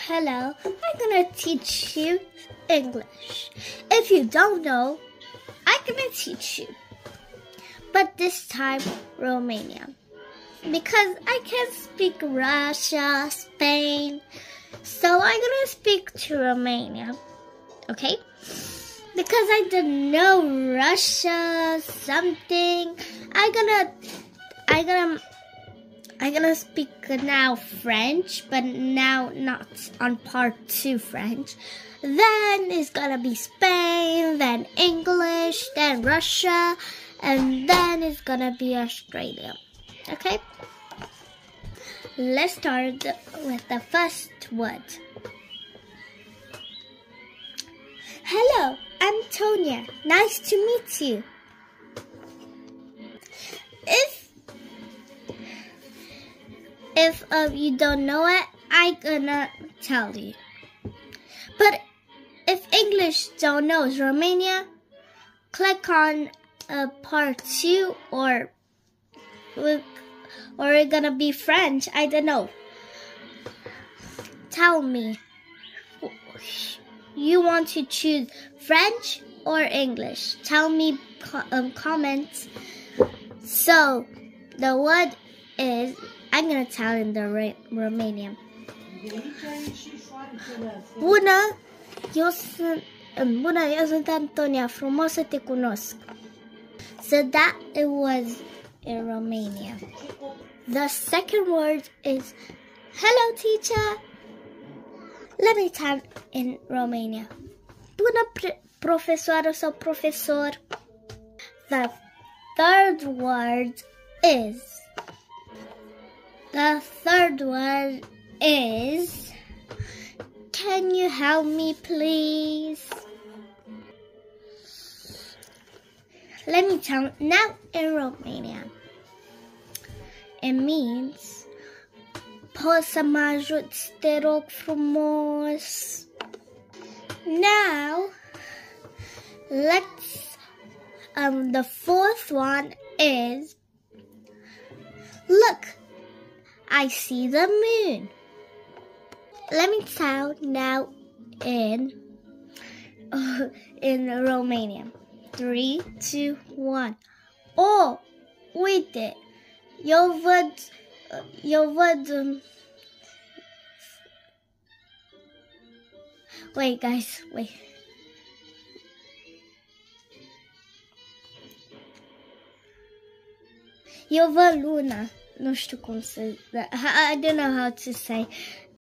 Hello, I'm gonna teach you English. If you don't know, I'm gonna teach you. But this time, Romania. Because I can't speak Russia, Spain, so I'm gonna speak to Romania. Okay? Because I don't know Russia, something, I'm gonna speak now French, but now not on part 2 French. Then it's gonna be Spain, then English, then Russia, and then it's gonna be Australia. Okay? Let's start with the first word. Hello, I'm Tonya. Nice to meet you. If you don't know it, I'm gonna tell you. But if English don't know Romania, click on part 2 or it's gonna be French. I don't know. Tell me, you want to choose French or English? Tell me comments. So the word is, I'm gonna tell in the Romanian. Bună, eu sunt Antonia, frumos să te cunosc. So that it was in Romania. The second word is, hello teacher. Let me tell in Romania. Bună profesoară sau profesor. The third word is, can you help me please? Let me tell now in Romanian. It means, poți să mă ajuți, te rog frumos. Now, let's, the fourth one is, look, I see the moon. Let me tell now in Romanian. 3, 2, 1. Oh, uite, eu văd, wait guys, wait. Eu văd luna. Nu știu cum să, I don't know how to say.